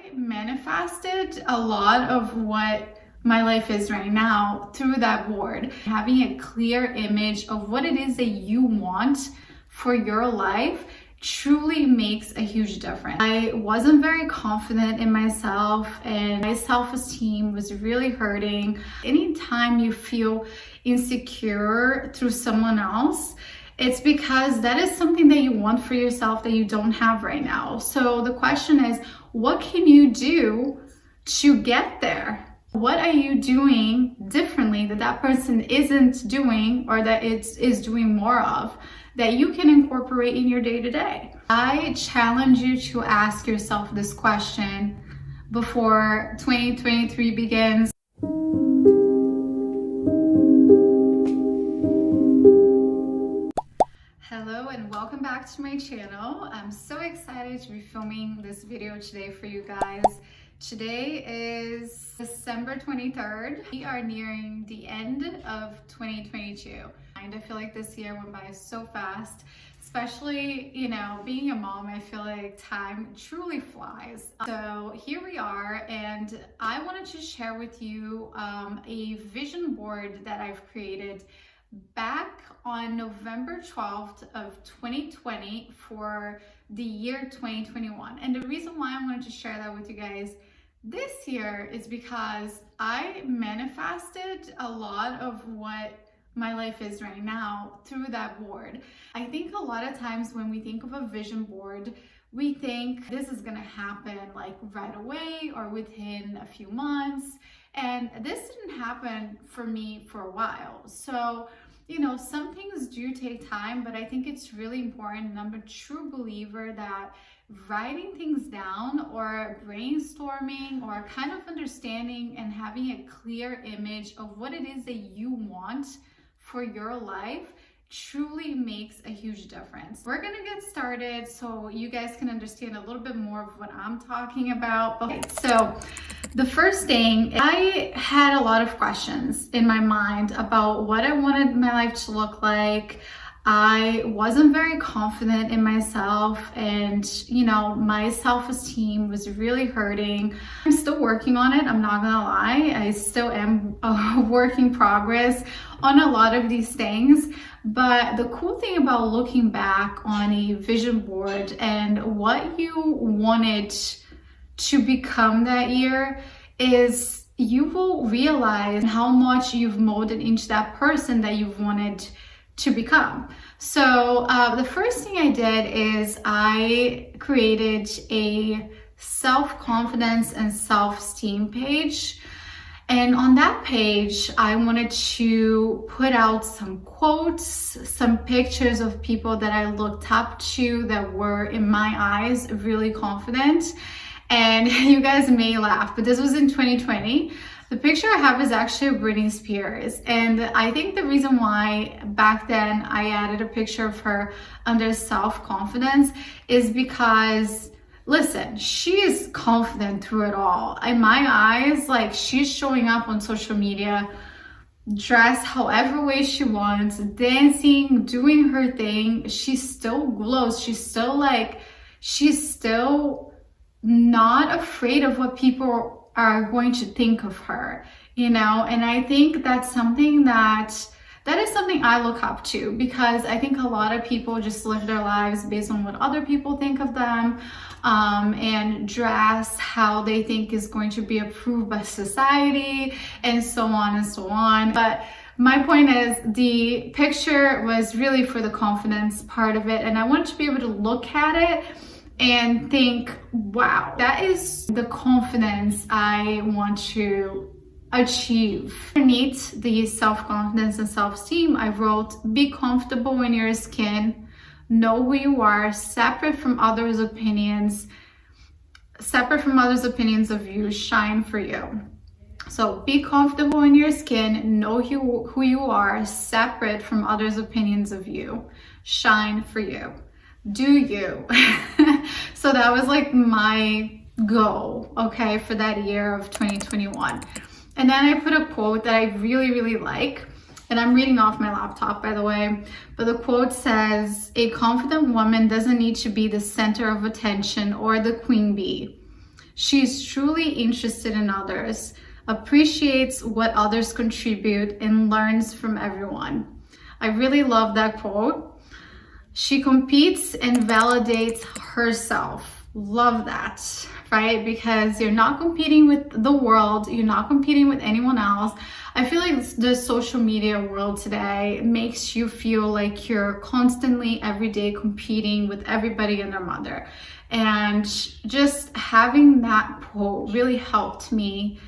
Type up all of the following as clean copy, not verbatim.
I manifested a lot of what my life is right now through that board. Having a clear image of what it is that you want for your life truly makes a huge difference. I wasn't very confident in myself and my self-esteem was really hurting. Anytime you feel insecure through someone else, it's because that is something that you want for yourself that you don't have right now. So the question is, what can you do to get there? What are you doing differently that that person isn't doing, or that is doing more of, that you can incorporate in your day-to-day? I challenge you to ask yourself this question before 2023 begins. Hello and welcome back to my channel. I'm so excited to be filming this video today for you guys. Today is December 23rd. We are nearing the end of 2022. I feel like this year went by so fast, especially, being a mom. I feel like time truly flies. So here we are, and I wanted to share with you a vision board that I've created back on November 12th of 2020 for the year 2021. And the reason why I wanted to share that with you guys this year is because I manifested a lot of what my life is right now through that board. I think a lot of times when we think of a vision board, we think this is gonna happen like right away or within a few months. And this didn't happen for me for a while. So, some things do take time, but I think it's really important. And I'm a true believer that writing things down or brainstorming or kind of understanding and having a clear image of what it is that you want for your life truly makes a huge difference. We're gonna get started so you guys can understand a little bit more of what I'm talking about. Okay, so the first thing, I had a lot of questions in my mind about what I wanted my life to look like. I wasn't very confident in myself, and my self-esteem was really hurting. I'm still working on it, I'm not gonna lie. I still am a work in progress on a lot of these things. But the cool thing about looking back on a vision board and what you wanted to become that year is you will realize how much you've molded into that person that you've wanted to become. So the first thing I did is I created a self-confidence and self-esteem page. And on that page, I wanted to put out some quotes, some pictures of people that I looked up to that were, in my eyes, really confident. And you guys may laugh, but this was in 2020. The picture I have is actually of Britney Spears. And I think the reason why back then I added a picture of her under self-confidence is because, listen, she is confident through it all. In my eyes, like, she's showing up on social media, dressed however way she wants, dancing, doing her thing. She still glows. She's still not afraid of what people are going to think of her, and I think that's something that is something I look up to, because I think a lot of people just live their lives based on what other people think of them, and dress how they think is going to be approved by society, and so on and so on. But my point is, the picture was really for the confidence part of it, and I wanted to be able to look at it and think, wow, that is the confidence I want to achieve. Underneath the self-confidence and self-esteem, I wrote, be comfortable in your skin, know who you are, separate from others' opinions of you, shine for you. So be comfortable in your skin, know who you are, separate from others' opinions of you, shine for you. Do you? So that was like my goal, okay, for that year of 2021. And then I put a quote that I really, really like, and I'm reading off my laptop, by the way, but the quote says, a confident woman doesn't need to be the center of attention or the queen bee. She's truly interested in others, appreciates what others contribute, and learns from everyone. I really love that quote. She competes and validates herself. Love that, right? Because you're not competing with the world, you're not competing with anyone else. I feel like the social media world today makes you feel like you're constantly every day competing with everybody and their mother. And just having that quote really helped me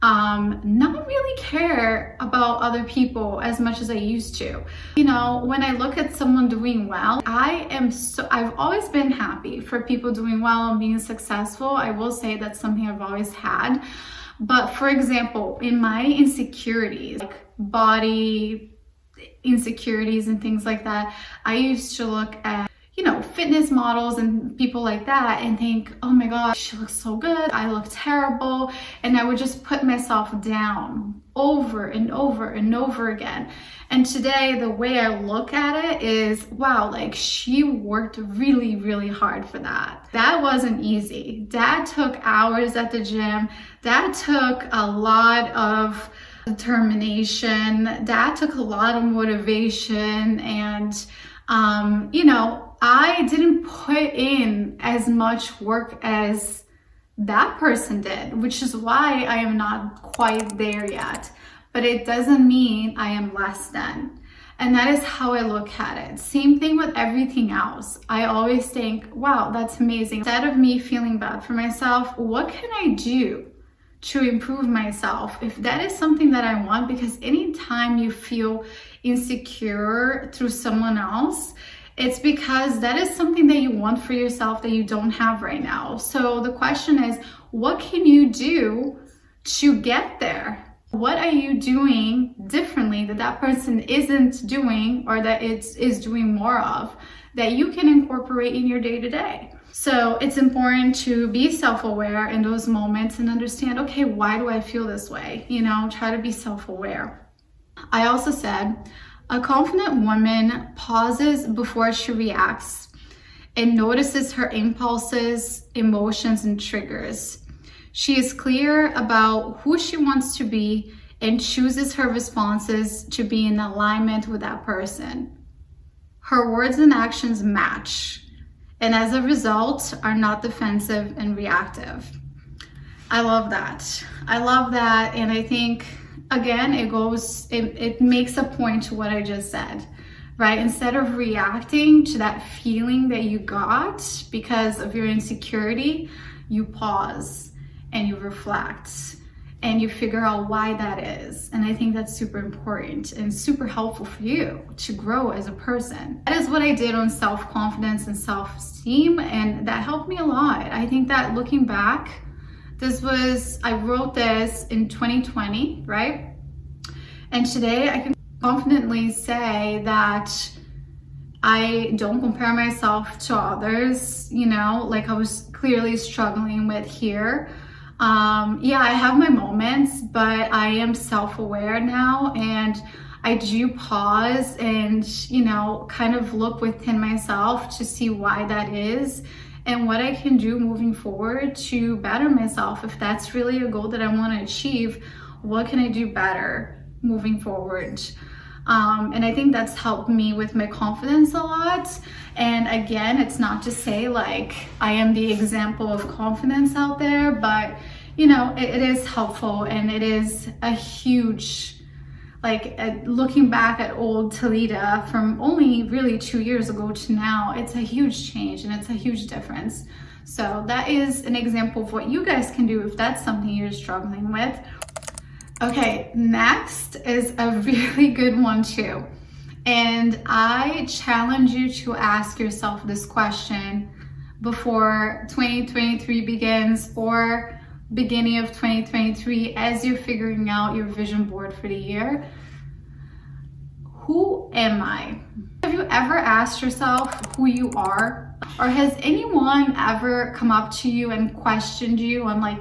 not really care about other people as much as I used to. You know, when I look at someone doing well, I've always been happy for people doing well and being successful. I will say that's something I've always had. But for example, in my insecurities, like body insecurities and things like that, I used to look at, you know, fitness models and people like that and think, oh my gosh, she looks so good, I look terrible. And I would just put myself down over and over and over again. And today, the way I look at it is, wow, like she worked really, really hard for that. That wasn't easy. That took hours at the gym. That took a lot of determination. That took a lot of motivation. And, you know, I didn't put in as much work as that person did, which is why I am not quite there yet. But it doesn't mean I am less than. And that is how I look at it. Same thing with everything else. I always think, wow, that's amazing. Instead of me feeling bad for myself, what can I do to improve myself if that is something that I want? Because anytime you feel insecure through someone else, it's because that is something that you want for yourself that you don't have right now. So the question is, what can you do to get there? What are you doing differently that that person isn't doing, or that is doing more of, that you can incorporate in your day-to-day? So it's important to be self-aware in those moments and understand, okay, why do I feel this way? You know, try to be self-aware. I also said, a confident woman pauses before she reacts and notices her impulses, emotions, and triggers. She is clear about who she wants to be and chooses her responses to be in alignment with that person. Her words and actions match, and as a result, are not defensive and reactive. I love that. I love that, and I think, again, it makes a point to what I just said, right? Instead of reacting to that feeling that you got because of your insecurity, you pause and you reflect and you figure out why that is. And I think that's super important and super helpful for you to grow as a person. That is what I did on self-confidence and self-esteem, and that helped me a lot. I think that looking back, I wrote this in 2020, right? And today I can confidently say that I don't compare myself to others, you know, like I was clearly struggling with here. Yeah, I have my moments, but I am self-aware now, and I do pause and, you know, kind of look within myself to see why that is and what I can do moving forward to better myself. If that's really a goal that I want to achieve, what can I do better moving forward? And I think that's helped me with my confidence a lot. And again, it's not to say like I am the example of confidence out there, but you know, it is helpful, and it is a huge, like looking back at old Talita from only really 2 years ago to now, it's a huge change and it's a huge difference. So that is an example of what you guys can do if that's something you're struggling with. Okay, next is a really good one too. And I challenge you to ask yourself this question before 2023 begins, or beginning of 2023 as you're figuring out your vision board for the year. Who am I? Have you ever asked yourself who you are? Or has anyone ever come up to you and questioned you on like,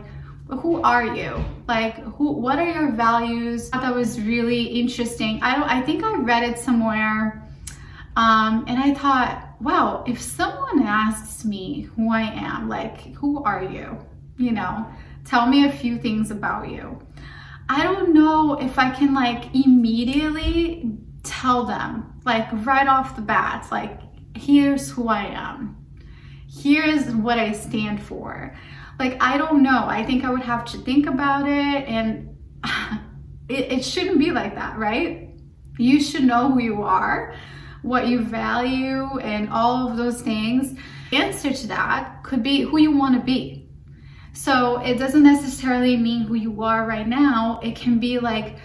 who are you? Like, what are your values? I thought that was really interesting. I think I read it somewhere, and I thought, wow, if someone asks me who I am, like, who are you? you know, tell me a few things about you. I don't know if I can like immediately tell them, like right off the bat, like, here's who I am. Here's what I stand for. Like, I don't know. I think I would have to think about it, and it shouldn't be like that, right? You should know who you are, what you value, and all of those things. The answer to that could be who you want to be. So it doesn't necessarily mean who you are right now. It can be like,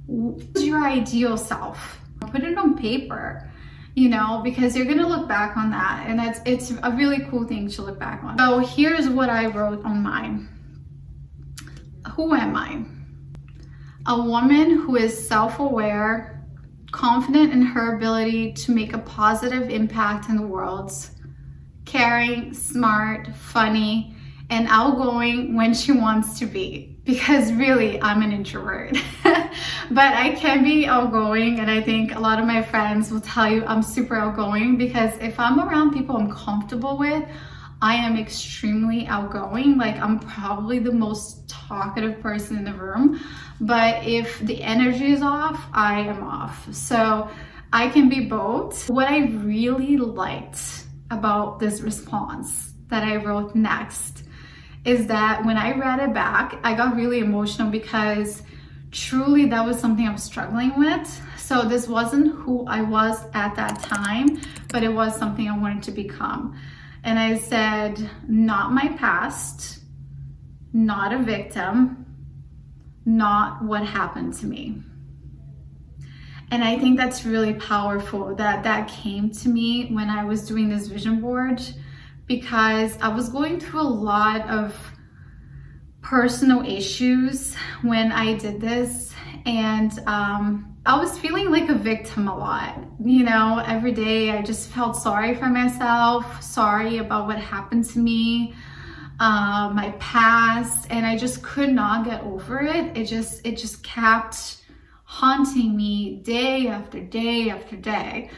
what's your ideal self? Put it on paper, you know, because you're gonna look back on that, and it's a really cool thing to look back on. So here's what I wrote on mine. Who am I? A woman who is self-aware, confident in her ability to make a positive impact in the world, caring, smart, funny, and outgoing when she wants to be. Because really, I'm an introvert, but I can be outgoing, and I think a lot of my friends will tell you I'm super outgoing, because if I'm around people I'm comfortable with, I am extremely outgoing. Like, I'm probably the most talkative person in the room, but if the energy is off, I am off. So I can be both. What I really liked about this response that I wrote next is that when I read it back, I got really emotional, because truly that was something I was struggling with. So this wasn't who I was at that time, but it was something I wanted to become. And I said, not my past, not a victim, not what happened to me. And I think that's really powerful that that came to me when I was doing this vision board, because I was going through a lot of personal issues when I did this, and I was feeling like a victim a lot. You know, every day I just felt sorry for myself, sorry about what happened to me, my past, and I just could not get over it. It just kept haunting me day after day after day.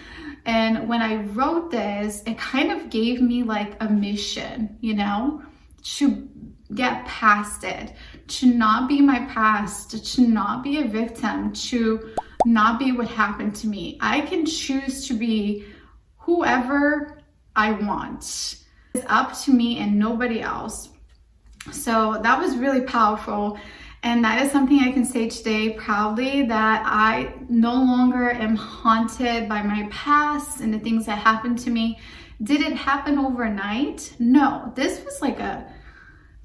And when I wrote this, it kind of gave me like a mission, you know, to get past it, to not be my past, to not be a victim, to not be what happened to me. I can choose to be whoever I want. It's up to me and nobody else. So that was really powerful. And that is something I can say today proudly, that I no longer am haunted by my past and the things that happened to me. Did it happen overnight? No, this was like a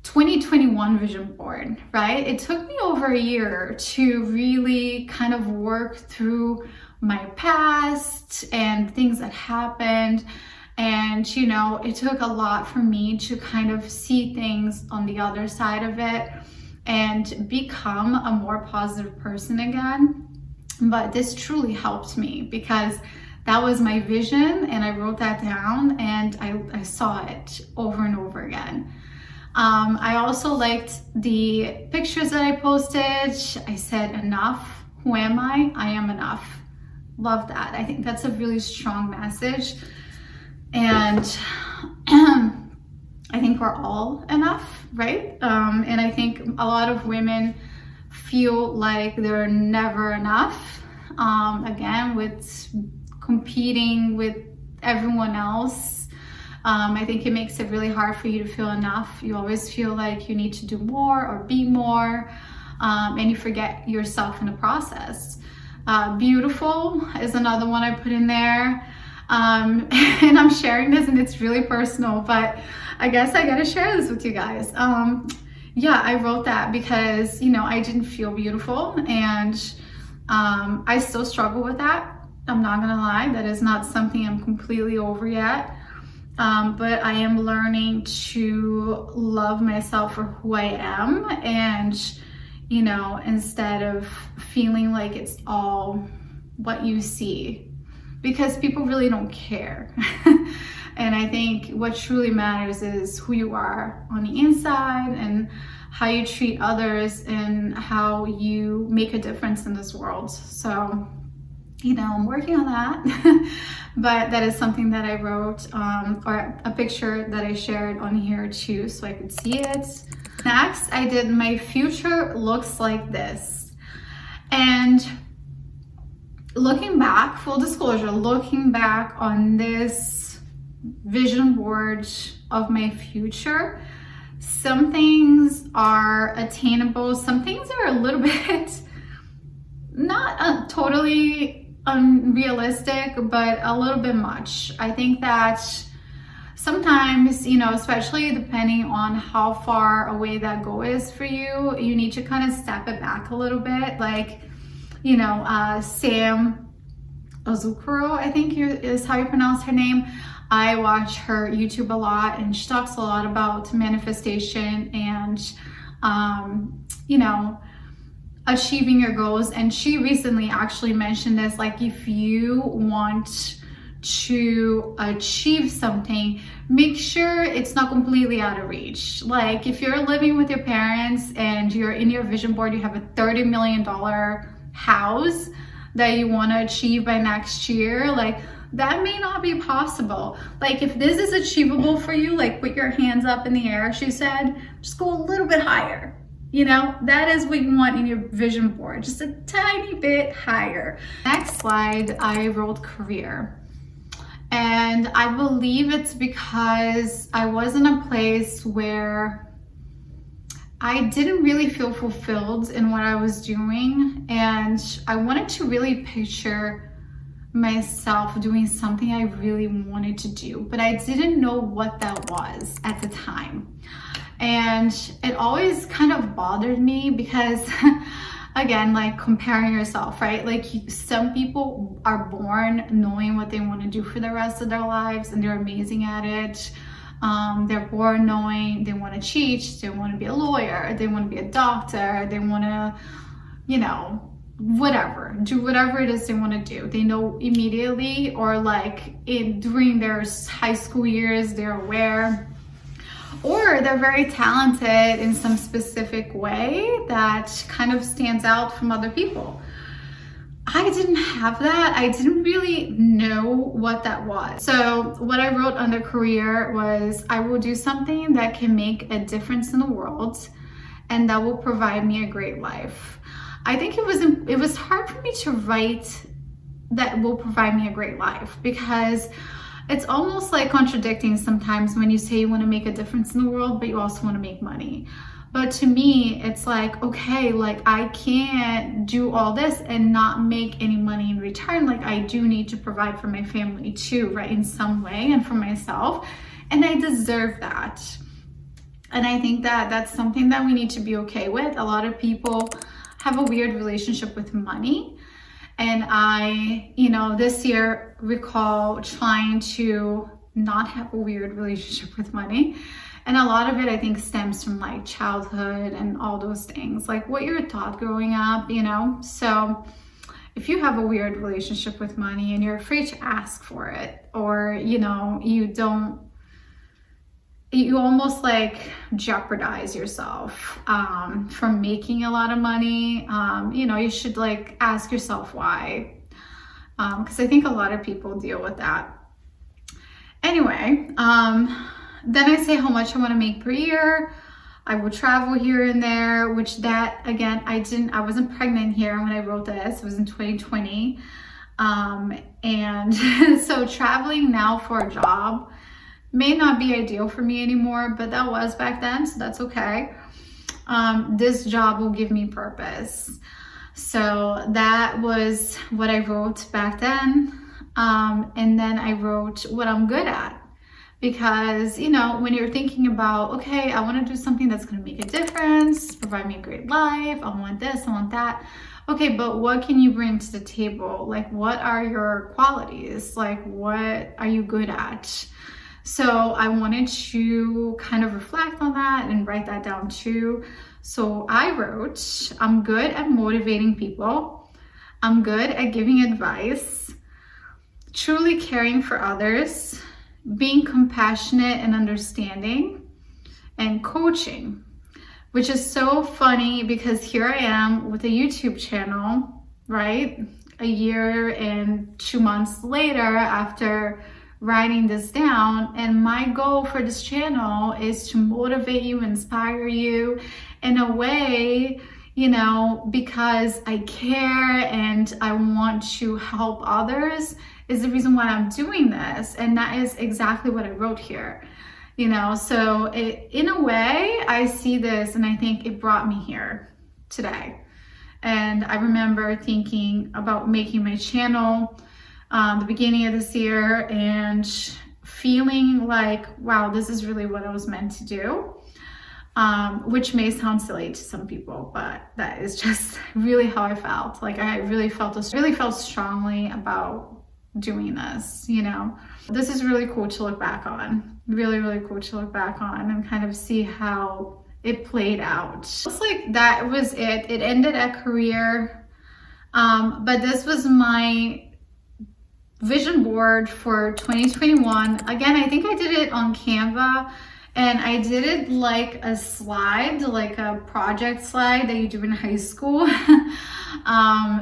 2021 vision board, right? It took me over a year to really kind of work through my past and things that happened. And, you know, it took a lot for me to kind of see things on the other side of it and become a more positive person again. But this truly helped me, because that was my vision, and I wrote that down, and I saw it over and over again. I also liked the pictures that I posted. I said, enough. Who am I? I am enough. Love that. I think that's a really strong message. And I think we're all enough, right? And I think a lot of women feel like they're never enough. Again, with competing with everyone else, I think it makes it really hard for you to feel enough. You always feel like you need to do more or be more, and you forget yourself in the process. Beautiful is another one I put in there. And I'm sharing this, and it's really personal, but I guess I gotta share this with you guys. Yeah, I wrote that because, you know, I didn't feel beautiful, and I still struggle with that. I'm not gonna lie, that is not something I'm completely over yet. But I am learning to love myself for who I am, and, you know, instead of feeling like it's all what you see, because people really don't care. And I think what truly matters is who you are on the inside, and how you treat others, and how you make a difference in this world. So I'm working on that. But that is something that I wrote, or a picture that I shared on here too, so I could see it. Next, I did my future looks like this. And looking back, full disclosure, looking back on this vision board of my future, some things are attainable, some things are a little bit not totally unrealistic, but a little bit much. I think that sometimes, especially depending on how far away that goal is for you, you need to kind of step it back a little bit. Like, Sam Ozukuro, I think is how you pronounce her name. I watch her YouTube a lot, and she talks a lot about manifestation and, achieving your goals. And she recently actually mentioned this, like, if you want to achieve something, make sure it's not completely out of reach. Like, if you're living with your parents and you're in your vision board, you have a $30 million house that you want to achieve by next year, like, that may not be possible. Like, if this is achievable for you, like, put your hands up in the air, she said, just go a little bit higher. That is what you want in your vision board, just a tiny bit higher. Next slide, I wrote career. And I believe it's because I was in a place where I didn't really feel fulfilled in what I was doing. And I wanted to really picture myself doing something I really wanted to do, but I didn't know what that was at the time. And it always kind of bothered me because again, like, comparing yourself, right? Like, some people are born knowing what they want to do for the rest of their lives, and they're amazing at it. They're born knowing they want to teach, they want to be a lawyer, they want to be a doctor, they want to, do whatever it is they want to do. They know immediately, or like during their high school years, they're aware. Or they're very talented in some specific way that kind of stands out from other people. I didn't have that. I didn't really know what that was. So what I wrote under career was, I will do something that can make a difference in the world and that will provide me a great life. I think it was hard for me to write that will provide me a great life, because it's almost like contradicting sometimes when you say you want to make a difference in the world, but you also want to make money. But to me, it's like, okay, like, I can't do all this and not make any money in return. Like, I do need to provide for my family too, right, in some way, and for myself. And I deserve that. And I think that that's something that we need to be okay with. A lot of people have a weird relationship with money. And I, this year recall trying to not have a weird relationship with money. And a lot of it, I think, stems from like childhood and all those things, like what you're taught growing up, So if you have a weird relationship with money and you're afraid to ask for it, or, you almost like jeopardize yourself from making a lot of money, you should like ask yourself why, because I think a lot of people deal with that. Anyway, then I say how much I want to make per year. I will travel here and there, which that, again, I wasn't pregnant here when I wrote this. It was in 2020. And so traveling now for a job may not be ideal for me anymore, but that was back then, so that's okay. This job will give me purpose. So that was what I wrote back then. And then I wrote what I'm good at. Because, when you're thinking about, okay, I want to do something that's going to make a difference, provide me a great life, I want this, I want that. Okay, but what can you bring to the table? Like, what are your qualities? Like, what are you good at? So I wanted to kind of reflect on that and write that down too. So I wrote, I'm good at motivating people. I'm good at giving advice, truly caring for others, being compassionate and understanding, and coaching, which is so funny because here I am with a YouTube channel, right? a year and 2 months later after writing this down. And my goal for this channel is to motivate you, inspire you in a way, you know, because I care and I want to help others is the reason why I'm doing this. And that is exactly what I wrote here. You know, so in a way, I see this and I think it brought me here today. And I remember thinking about making my channel the beginning of this year and feeling like, wow, this is really what I was meant to do, which may sound silly to some people, but that is just really how I felt. Like I really felt strongly about doing this, you know. This is really cool to look back on, really cool to look back on and kind of see how it played out. It's like that was it. It ended a career, but this was my vision board for 2021. Again, I think I did it on Canva, and I did it like a slide, like a project slide that you do in high school.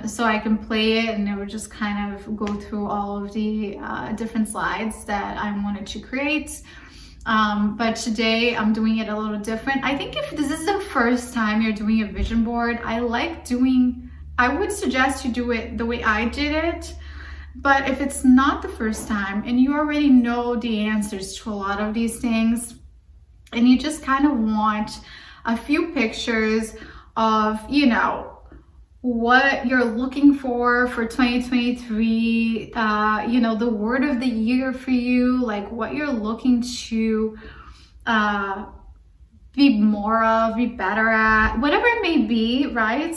So I can play it and it would just kind of go through all of the different slides that I wanted to create. But today I'm doing it a little different. I think if this is the first time you're doing a vision board, I would suggest you do it the way I did it. But if it's not the first time and you already know the answers to a lot of these things, and you just kind of want a few pictures of, you know, what you're looking for 2023, you know, the word of the year for you, like what you're looking to be more of, be better at, whatever it may be, right?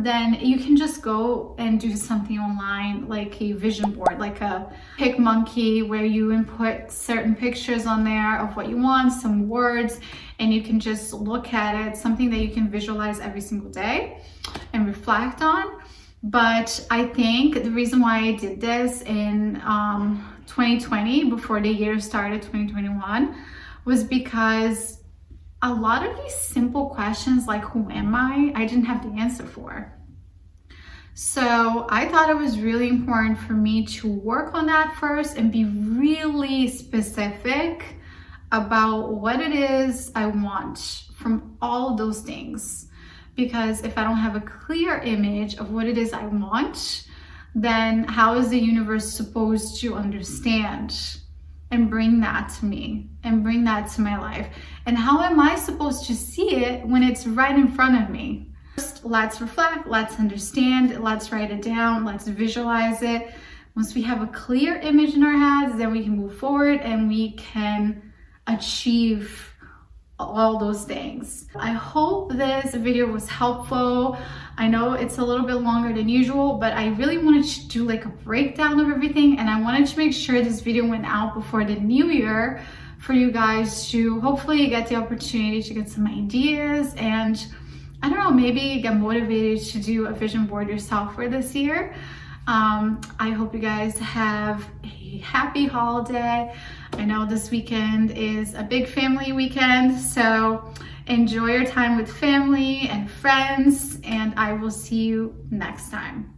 Then you can just go and do something online, like a vision board, like a PicMonkey, where you input certain pictures on there of what you want, some words, and you can just look at it, something that you can visualize every single day and reflect on. But I think the reason why I did this in 2020, before the year started, 2021, was because a lot of these simple questions like who am I didn't have the answer for. So I thought it was really important for me to work on that first and be really specific about what it is I want from all those things. Because if I don't have a clear image of what it is I want, then how is the universe supposed to understand and bring that to me and bring that to my life? And how am I supposed to see it when it's right in front of me? First, let's reflect, let's understand, let's write it down, let's visualize it. Once we have a clear image in our heads, then we can move forward and we can achieve all those things. I hope this video was helpful. I know it's a little bit longer than usual, but I really wanted to do like a breakdown of everything, and I wanted to make sure this video went out before the new year for you guys to hopefully get the opportunity to get some ideas and, I don't know, maybe get motivated to do a vision board yourself for this year. I hope you guys have a happy holiday. I know this weekend is a big family weekend, so enjoy your time with family and friends, and I will see you next time.